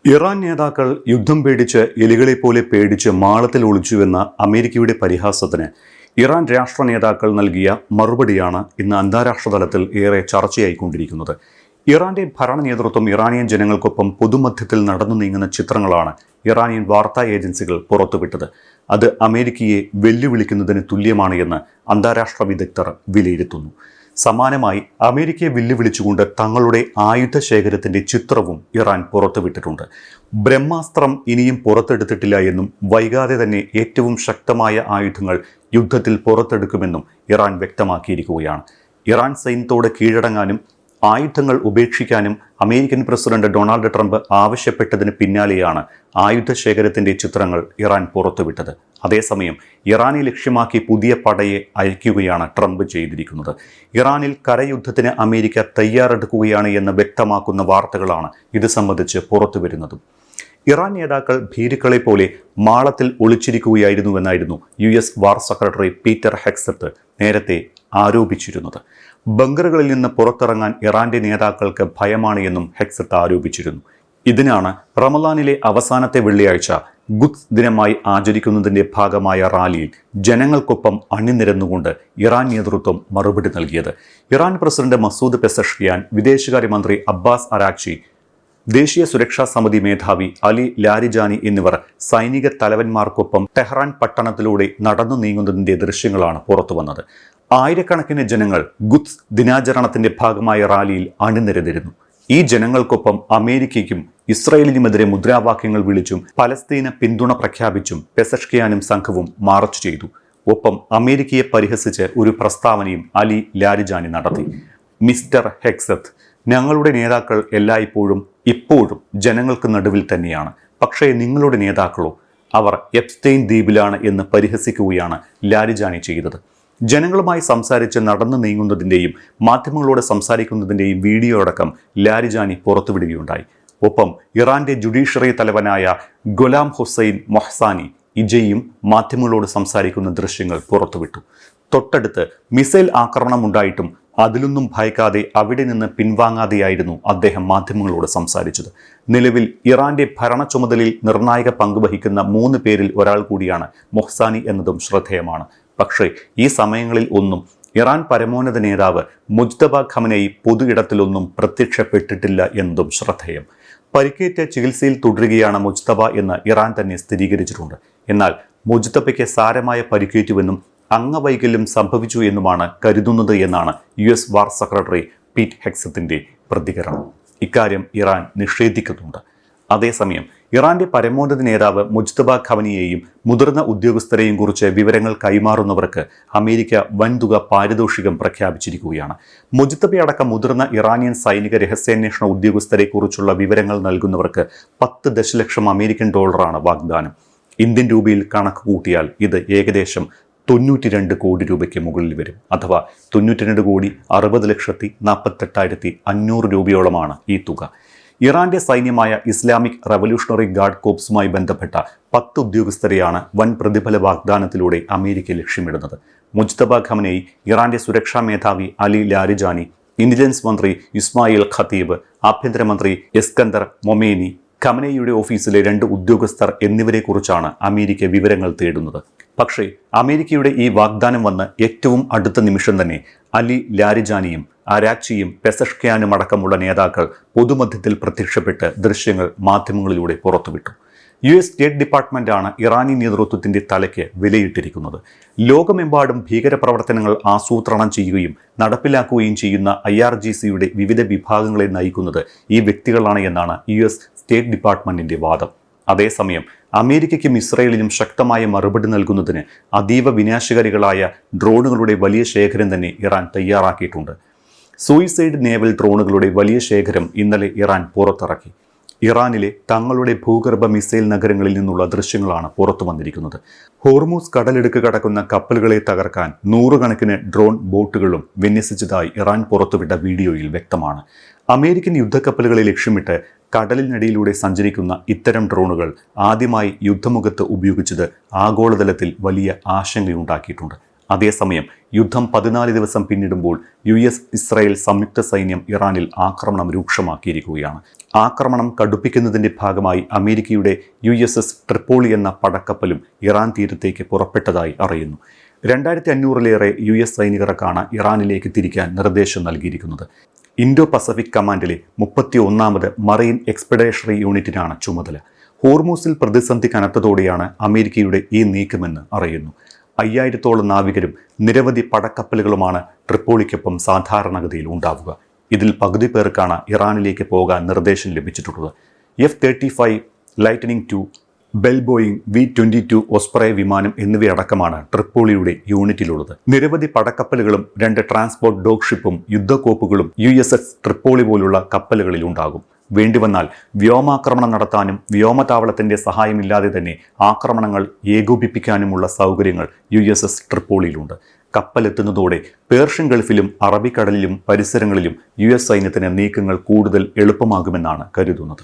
Iran നേതാക്കൾ യുദ്ധം പേടിച്ച് എലികളെപ്പോലെ പേടിച്ച് മാളത്തിൽ ഒളിച്ചുവെന്ന അമേരിക്കയുടെ പരിഹാസത്തിന് ഇറാൻ രാഷ്ട്ര നേതാക്കൾ നൽകിയ മറുപടിയാണ് ഇന്ന് അന്താരാഷ്ട്ര തലത്തിൽ ഏറെ ചർച്ചയായിക്കൊണ്ടിരിക്കുന്നത്. ഇറാന്റെ ഭരണ നേതൃത്വം ഇറാനിയൻ ജനങ്ങൾക്കൊപ്പം പൊതുമധ്യത്തിൽ നടന്നു നീങ്ങുന്ന ചിത്രങ്ങളാണ് ഇറാനിയൻ വാർത്താ ഏജൻസികൾ പുറത്തുവിട്ടത്. അത് അമേരിക്കയെ വെല്ലുവിളിക്കുന്നതിന് തുല്യമാണ് എന്ന് അന്താരാഷ്ട്ര വിദഗ്ധർ വിലയിരുത്തുന്നു. സമാനമായി അമേരിക്കയെ വെല്ലുവിളിച്ചുകൊണ്ട് തങ്ങളുടെ ആയുധ ശേഖരത്തിന്റെ ചിത്രവും ഇറാൻ പുറത്തുവിട്ടിട്ടുണ്ട്. ബ്രഹ്മാസ്ത്രം ഇനിയും പുറത്തെടുത്തിട്ടില്ല എന്നും വൈകാതെ തന്നെ ഏറ്റവും ശക്തമായ ആയുധങ്ങൾ യുദ്ധത്തിൽ പുറത്തെടുക്കുമെന്നും ഇറാൻ വ്യക്തമാക്കിയിരിക്കുകയാണ്. ഇറാൻ സൈന്യത്തോട് കീഴടങ്ങാനും ആയുധങ്ങൾ ഉപേക്ഷിക്കാനും അമേരിക്കൻ പ്രസിഡന്റ് ഡൊണാൾഡ് ട്രംപ് ആവശ്യപ്പെട്ടതിന് പിന്നാലെയാണ് ആയുധ ശേഖരത്തിന്റെ ചിത്രങ്ങൾ ഇറാൻ പുറത്തുവിട്ടത്. അതേസമയം ഇറാനെ ലക്ഷ്യമാക്കി പുതിയ പടയെ അയക്കുകയാണ് ട്രംപ് ചെയ്തിരിക്കുന്നത്. ഇറാനിൽ കരയുദ്ധത്തിന് അമേരിക്ക തയ്യാറെടുക്കുകയാണ് എന്ന് വ്യക്തമാക്കുന്ന വാർത്തകളാണ് ഇത് സംബന്ധിച്ച് പുറത്തുവരുന്നതും. ഇറാൻ നേതാക്കൾ ഭീരുക്കളെ പോലെ മാളത്തിൽ ഒളിച്ചിരിക്കുകയായിരുന്നുവെന്നായിരുന്നു US വാർ സെക്രട്ടറി പീറ്റർ ഹെക്സത്ത് നേരത്തെ ആരോപിച്ചിരുന്നത്. ബങ്കറുകളിൽ നിന്ന് പുറത്തിറങ്ങാൻ ഇറാന്റെ നേതാക്കൾക്ക് ഭയമാണ് എന്നും ഹെക്സത്ത് ആരോപിച്ചിരുന്നു. ഇതിനാണ് റമദാനിലെ അവസാനത്തെ വെള്ളിയാഴ്ച ഖുദ്സ് ദിനമായി ആചരിക്കുന്നതിന്റെ ഭാഗമായ റാലിയിൽ ജനങ്ങൾക്കൊപ്പം അണിനിരന്നുകൊണ്ട് ഇറാൻ നേതൃത്വം മറുപടി നൽകിയത്. ഇറാൻ പ്രസിഡന്റ് മസൂദ് പെസഷ്കിയാൻ, വിദേശകാര്യമന്ത്രി അബ്ബാസ് അരാക്ചി, ദേശീയ സുരക്ഷാ സമിതി മേധാവി അലി ലാരിജാനി എന്നിവർ സൈനിക തലവന്മാർക്കൊപ്പം ടെഹ്റാൻ പട്ടണത്തിലൂടെ നടന്നു നീങ്ങുന്നതിന്റെ ദൃശ്യങ്ങളാണ് പുറത്തുവന്നത്. ആയിരക്കണക്കിന് ജനങ്ങൾ ഖുദ്സ് ദിനാചരണത്തിന്റെ ഭാഗമായ റാലിയിൽ അണിനിരന്നിരുന്നു. ഈ ജനങ്ങൾക്കൊപ്പം അമേരിക്കയ്ക്കും ഇസ്രായേലിനുമെതിരെ മുദ്രാവാക്യങ്ങൾ വിളിച്ചും പലസ്തീന് പിന്തുണ പ്രഖ്യാപിച്ചും പെസഷ്കിയാനും സംഘവും മാർച്ച് ചെയ്തു. ഒപ്പം അമേരിക്കയെ പരിഹസിച്ച് ഒരു പ്രസ്താവനയും അലി ലാരിജാനി നടത്തി. മിസ്റ്റർ ഹെക്സത്ത്, ഞങ്ങളുടെ നേതാക്കൾ എല്ലായ്പ്പോഴും ഇപ്പോഴും ജനങ്ങൾക്ക് നടുവിൽ തന്നെയാണ്. പക്ഷേ നിങ്ങളുടെ നേതാക്കളോ? അവർ എപ്സ്റ്റെയിൻ ദ്വീപിലാണ് എന്ന് പരിഹസിക്കുകയാണ് ലാരിജാനി ചെയ്തത്. ജനങ്ങളുമായി സംസാരിച്ച് നടന്നു നീങ്ങുന്നതിൻ്റെയും മാധ്യമങ്ങളോട് സംസാരിക്കുന്നതിൻ്റെയും വീഡിയോ അടക്കം ലാരിജാനി പുറത്തുവിടുകയുണ്ടായി. ഒപ്പം ഇറാന്റെ ജുഡീഷ്യറി തലവനായ ഗുലാം ഹുസൈൻ മൊഹ്സാനി ഇജയും മാധ്യമങ്ങളോട് സംസാരിക്കുന്ന ദൃശ്യങ്ങൾ പുറത്തുവിട്ടു. തൊട്ടടുത്ത് മിസൈൽ ആക്രമണം ഉണ്ടായിട്ടും അതിലൊന്നും ഭയക്കാതെ അവിടെ നിന്ന് പിൻവാങ്ങാതെയായിരുന്നു അദ്ദേഹം മാധ്യമങ്ങളോട് സംസാരിച്ചത്. നിലവിൽ ഇറാന്റെ ഭരണ ചുമതലയിൽ നിർണായക പങ്കുവഹിക്കുന്ന 3 പേരിൽ ഒരാൾ കൂടിയാണ് മൊഹ്സാനി എന്നതും ശ്രദ്ധേയമാണ്. പക്ഷേ ഈ സമയങ്ങളിൽ ഒന്നും ഇറാൻ പരമോന്നത നേതാവ് മുജ്തബ ഖമനേയി പൊതു ഇടത്തിലൊന്നും പ്രത്യക്ഷപ്പെട്ടിട്ടില്ല എന്നതും ശ്രദ്ധേയം. പരിക്കേറ്റ ചികിത്സയിൽ തുടരുകയാണ് മുജ്തബ എന്ന് ഇറാൻ തന്നെ സ്ഥിരീകരിച്ചിട്ടുണ്ട്. എന്നാൽ മുജ്തബയ്ക്ക് സാരമായ പരിക്കേറ്റുവെന്നും അംഗവൈകല്യം സംഭവിച്ചു എന്നുമാണ് കരുതുന്നത് എന്നാണ് US വാർ സെക്രട്ടറി പീറ്റ് ഹെക്സത്തിന്റെ പ്രതികരണം. ഇക്കാര്യം ഇറാൻ നിഷേധിക്കുന്നുണ്ട്. അതേസമയം ഇറാന്റെ പരമോന്നത നേതാവ് മുജ്തബ ഖമനിയെയും മുതിർന്ന ഉദ്യോഗസ്ഥരെയും കുറിച്ച് വിവരങ്ങൾ കൈമാറുന്നവർക്ക് അമേരിക്ക വൻതുക പാരിതോഷികം പ്രഖ്യാപിച്ചിരിക്കുകയാണ്. മുജ്തബയടക്കം മുതിർന്ന ഇറാനിയൻ സൈനിക രഹസ്യാന്വേഷണ ഉദ്യോഗസ്ഥരെ കുറിച്ചുള്ള വിവരങ്ങൾ നൽകുന്നവർക്ക് $10 ദശലക്ഷം അമേരിക്കൻ വാഗ്ദാനം. ഇന്ത്യൻ രൂപയിൽ കണക്ക് കൂട്ടിയാൽ ഇത് ഏകദേശം 92 കോടി രൂപയ്ക്ക് മുകളിൽ വരും. അഥവാ 92,60,48,500 രൂപയോളമാണ് ഈ തുക. ഇറാന്റെ സൈന്യമായ ഇസ്ലാമിക് റവല്യൂഷണറി ഗാർഡ് കോപ്സുമായി ബന്ധപ്പെട്ട 10 ഉദ്യോഗസ്ഥരെയാണ് വൻ പ്രതിഫല വാഗ്ദാനത്തിലൂടെ അമേരിക്ക ലക്ഷ്യമിടുന്നത്. മുജ്തബ ഖമനേയി, ഇറാന്റെ സുരക്ഷാ മേധാവി അലി ലാരിജാനി, ഇന്റലിജൻസ് മന്ത്രി ഇസ്മായിൽ ഖത്തീബ്, ആഭ്യന്തരമന്ത്രി എസ്കന്ദർ മൊമേനി, ഖമനേയിയുടെ ഓഫീസിലെ 2 ഉദ്യോഗസ്ഥർ എന്നിവരെ കുറിച്ചാണ് അമേരിക്ക വിവരങ്ങൾ തേടുന്നത്. പക്ഷേ അമേരിക്കയുടെ ഈ വാഗ്ദാനം വന്ന് ഏറ്റവും അടുത്ത നിമിഷം തന്നെ അലി ലാരിജാനിയും അരാക്ചിയും പെസഷ്കിയാനും അടക്കമുള്ള നേതാക്കൾ പൊതുമധ്യത്തിൽ പ്രത്യക്ഷപ്പെട്ട് ദൃശ്യങ്ങൾ മാധ്യമങ്ങളിലൂടെ പുറത്തുവിട്ടു. US സ്റ്റേറ്റ് ഡിപ്പാർട്ട്മെന്റാണ് ഇറാനി നേതൃത്വത്തിന്റെ തലയ്ക്ക് വിലയിട്ടിരിക്കുന്നത്. ലോകമെമ്പാടും ഭീകരപ്രവർത്തനങ്ങൾ ആസൂത്രണം ചെയ്യുകയും നടപ്പിലാക്കുകയും ചെയ്യുന്ന IRGCയുടെ വിവിധ വിഭാഗങ്ങളെ നയിക്കുന്നത് ഈ വ്യക്തികളാണ് എന്നാണ് US സ്റ്റേറ്റ് ഡിപ്പാർട്ട്മെന്റിന്റെ വാദം. അതേസമയം അമേരിക്കയ്ക്കും ഇസ്രായേലിനും ശക്തമായ മറുപടി നൽകുന്നതിന് അതീവ വിനാശകാരികളായ ഡ്രോണുകളുടെ വലിയ ശേഖരം തന്നെ ഇറാൻ തയ്യാറാക്കിയിട്ടുണ്ട്. സൂയിസൈഡ് നേവൽ ഡ്രോണുകളുടെ വലിയ ശേഖരം ഇന്നലെ ഇറാൻ പുറത്തിറക്കി. ഇറാനിലെ തങ്ങളുടെ ഭൂഗർഭ മിസൈൽ നഗരങ്ങളിൽ നിന്നുള്ള ദൃശ്യങ്ങളാണ് പുറത്തു വന്നിരിക്കുന്നത്. ഹോർമൂസ് കടലിടുക്ക് കടക്കുന്ന കപ്പലുകളെ തകർക്കാൻ 100 കണക്കിന് ഡ്രോൺ ബോട്ടുകളും വിന്യസിച്ചതായി ഇറാൻ പുറത്തുവിട്ട വീഡിയോയിൽ വ്യക്തമാണ്. അമേരിക്കൻ യുദ്ധക്കപ്പലുകളെ ലക്ഷ്യമിട്ട് കടലിനടിയിലൂടെ സഞ്ചരിക്കുന്ന ഇത്തരം ഡ്രോണുകൾ ആദ്യമായി യുദ്ധമുഖത്ത് ഉപയോഗിച്ചത് ആഗോളതലത്തിൽ വലിയ ആശങ്കയുണ്ടാക്കിയിട്ടുണ്ട്. അതേസമയം യുദ്ധം 14 ദിവസം പിന്നിടുമ്പോൾ ഇസ്രായേൽ സംയുക്ത സൈന്യം ഇറാനിൽ ആക്രമണം രൂക്ഷമാക്കിയിരിക്കുകയാണ്. ആക്രമണം കടുപ്പിക്കുന്നതിന്റെ ഭാഗമായി അമേരിക്കയുടെ USS ട്രിപ്പോളി എന്ന പടക്കപ്പലും ഇറാൻ തീരത്തേക്ക് പുറപ്പെട്ടതായി അറിയുന്നു. 2500-ലേറെ US സൈനികർക്കാണ് ഇറാനിലേക്ക് തിരിക്കാൻ നിർദ്ദേശം നൽകിയിരിക്കുന്നത്. ഇൻഡോ പസഫിക് കമാൻഡിലെ 31ാമത് മറൈൻ എക്സ്പെഡേഷണറി യൂണിറ്റിനാണ് ചുമതല. ഹോർമൂസിൽ പ്രതിസന്ധി കനത്തതോടെയാണ് അമേരിക്കയുടെ ഈ നീക്കമെന്ന് അറിയുന്നു. 5000-ഓളം നാവികരും നിരവധി പടക്കപ്പലുകളുമാണ് ട്രിപ്പോളിക്കൊപ്പം സാധാരണഗതിയിൽ ഉണ്ടാവുക. ഇതിൽ പകുതി പേർക്കാണ് ഇറാനിലേക്ക് പോകാൻ നിർദ്ദേശം ലഭിച്ചിട്ടുള്ളത്. F-35 lightening II, bell Boeing V-22 Ospreay വിമാനം എന്നിവയടക്കമാണ് ട്രിപ്പോളിയുടെ യൂണിറ്റിലുള്ളത്. നിരവധി പടക്കപ്പലുകളും 2 ട്രാൻസ്പോർട്ട് ഡോഗ് ഷിപ്പും യുദ്ധക്കോപ്പുകളും USS ട്രിപ്പോളി പോലുള്ള കപ്പലുകളിൽ ഉണ്ടാകും. വേണ്ടിവന്നാൽ വ്യോമാക്രമണം നടത്താനും വ്യോമതാവളത്തിന്റെ സഹായമില്ലാതെ തന്നെ ആക്രമണങ്ങൾ ഏകോപിപ്പിക്കാനുമുള്ള സൗകര്യങ്ങൾ USS ട്രിപ്പോളിയിലുണ്ട്. കപ്പലെത്തുന്നതോടെ പേർഷ്യൻ ഗൾഫിലും അറബിക്കടലിലും പരിസരങ്ങളിലും US സൈന്യത്തിന് നീക്കങ്ങൾ കൂടുതൽ എളുപ്പമാകുമെന്നാണ് കരുതുന്നത്.